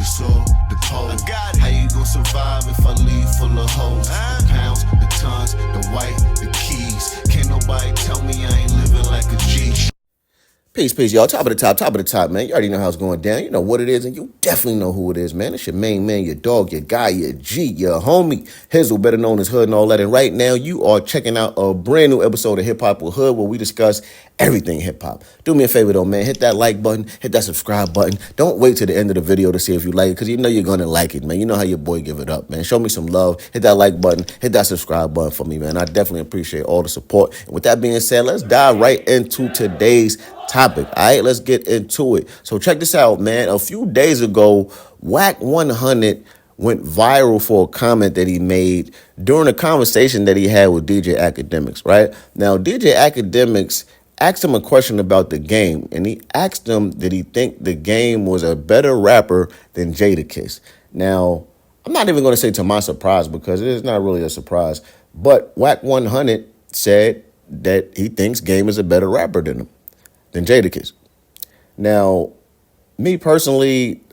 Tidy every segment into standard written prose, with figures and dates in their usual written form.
the sword, the pole. I got it. How you gon' survive if I leave full of hoes? The pounds, the tons, the white, the keys. Can't nobody tell me I ain't living like a G. Peace, y'all. Top of the top, man. You already know how it's going down. You know what it is, and you definitely know who it is, man. It's your main man, your dog, your guy, your G, your homie, Hizzle, better known as Hood and all that. And right now, you are checking out a brand new episode of Hip Hop with Hood, where we discuss everything hip hop. Do me a favor, though, man. Hit that like button, hit that subscribe button. Don't wait till the end of the video to see if you like it, because you know you're going to like it, man. You know how your boy give it up, man. Show me some love. Hit that like button, hit that subscribe button for me, man. I definitely appreciate all the support. And with that being said, let's dive right into today's topic. All right, let's get into it. So check this out, man. A few days ago, Wack 100 went viral for a comment that he made during a conversation that he had with DJ Academics, right? Now, DJ Academics asked him a question about the game, and he asked him, did he think the game was a better rapper than Jadakiss? Now, I'm not even going to say to my surprise, because it is not really a surprise, but Wack 100 said that he thinks Game is a better rapper than Jadakiss. Now, me personally,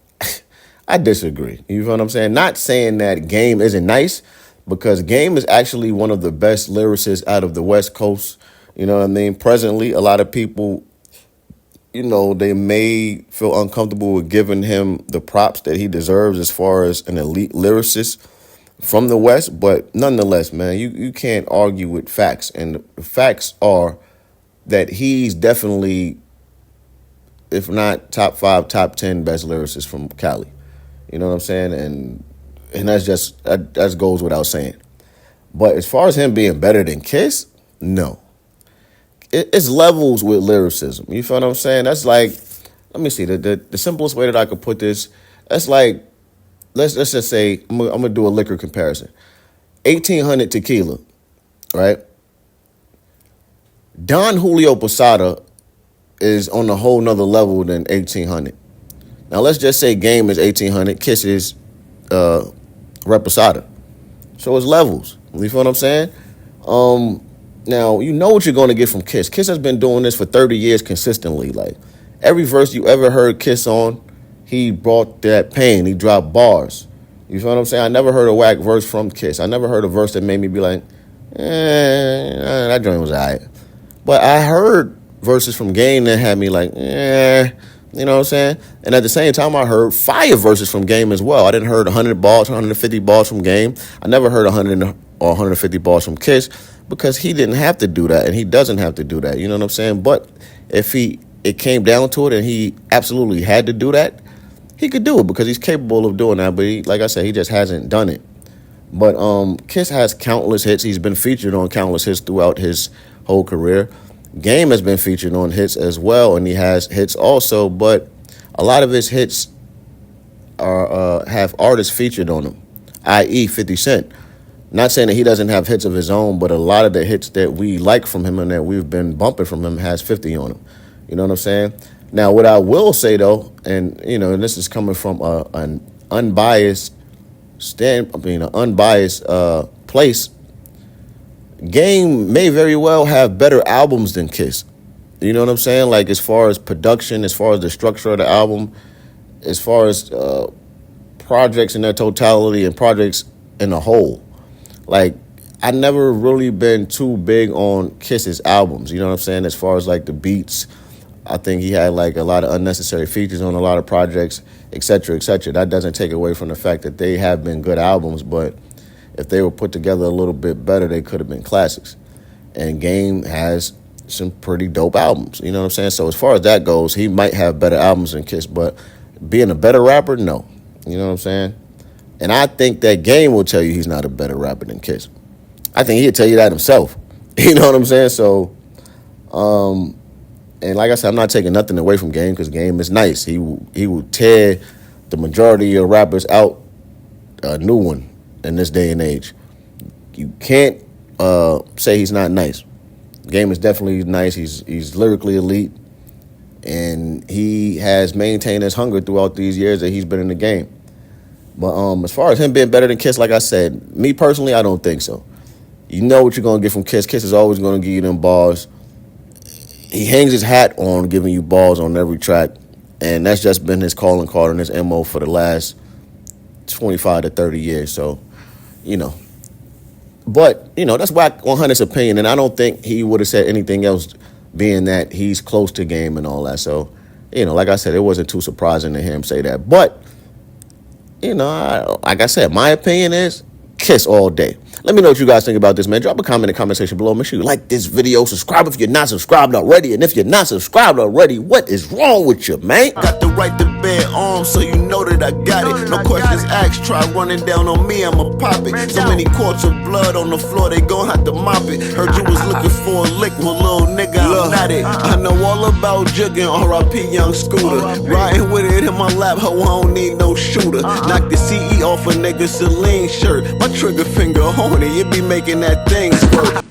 I disagree. You know what I'm saying? Not saying that Game isn't nice, because Game is actually one of the best lyricists out of the West Coast. You know what I mean? Presently, a lot of people, you know, they may feel uncomfortable with giving him the props that he deserves as far as an elite lyricist from the West. But nonetheless, man, you can't argue with facts. And the facts are that he's definitely, if not top 5, top 10 best lyricists from Cali. You know what I'm saying? And that goes without saying. But as far as him being better than Kiss, no. It's levels with lyricism. You feel what I'm saying? That's like, let me see, the simplest way that I could put this, that's like, let's just say, I'm gonna do a liquor comparison. 1800 tequila, right? Don Julio Posada is on a whole nother level than 1800. Now, let's just say Game is 1800, Kiss is Reposada. So it's levels. You feel what I'm saying? Now, you know what you're going to get from Kiss. Kiss has been doing this for 30 years consistently. Like, every verse you ever heard Kiss on, he brought that pain. He dropped bars. You feel what I'm saying? I never heard a Wack verse from Kiss. I never heard a verse that made me be like, that joint was all right. But I heard verses from Game that had me like, you know what I'm saying? And at the same time, I heard fire verses from Game as well. I didn't heard 100 bars, 150 bars from Game. I never heard 100 or 150 bars from Kiss, because he didn't have to do that, and he doesn't have to do that. You know what I'm saying? But if it came down to it and he absolutely had to do that, he could do it, because he's capable of doing that. But like I said, he just hasn't done it. But Kiss has countless hits. He's been featured on countless hits throughout his whole career. Game has been featured on hits as well, and he has hits also. But a lot of his hits have artists featured on them, i.e. 50 Cent. Not saying that he doesn't have hits of his own, but a lot of the hits that we like from him and that we've been bumping from him has 50 on them. You know what I'm saying? Now, what I will say, though, and, you know, and this is coming from an unbiased place, Game may very well have better albums than Kiss. You know what I'm saying? Like, as far as production, as far as the structure of the album, as far as projects in their totality and projects in a whole. Like, I never really been too big on Kiss's albums, you know what I'm saying? As far as, like, the beats, I think he had, like, a lot of unnecessary features on a lot of projects, et cetera, et cetera. That doesn't take away from the fact that they have been good albums, but if they were put together a little bit better, they could have been classics. And Game has some pretty dope albums, you know what I'm saying? So as far as that goes, he might have better albums than Kiss, but being a better rapper, no. You know what I'm saying? And I think that Game will tell you he's not a better rapper than Kiss. I think he'll tell you that himself. You know what I'm saying? So, and like I said, I'm not taking nothing away from Game, because Game is nice. He will tear the majority of rappers out a new one in this day and age. You can't say he's not nice. Game is definitely nice. He's lyrically elite, and he has maintained his hunger throughout these years that he's been in the game. But as far as him being better than Kiss, like I said, me personally, I don't think so. You know what you're going to get from Kiss. Kiss is always going to give you them bars. He hangs his hat on giving you balls on every track. And that's just been his calling card and his MO for the last 25 to 30 years. So, you know. But, you know, that's Wack 100's opinion. And I don't think he would have said anything else, being that he's close to game and all that. So, you know, like I said, it wasn't too surprising to hear him say that. But, you know, like I said, my opinion is Kiss all day. Let me know what you guys think about this, man. Drop a comment in the comment section below. Make sure you like this video. Subscribe if you're not subscribed already. And if you're not subscribed already, what is wrong with you, man? Got the right to bear arms, so you know that I got it. No questions asked, try running down on me, I'ma pop it. So many quarts of blood on the floor, they gon' have to mop it. Heard you was looking for a lick, well, little nigga, I'm not it. I know all about jugging, R.I.P. Young Scooter. Riding with it in my lap, ho, I don't need no shooter. Knock the CE off a nigga Celine shirt. My trigger finger horny, it be making that thing squirt.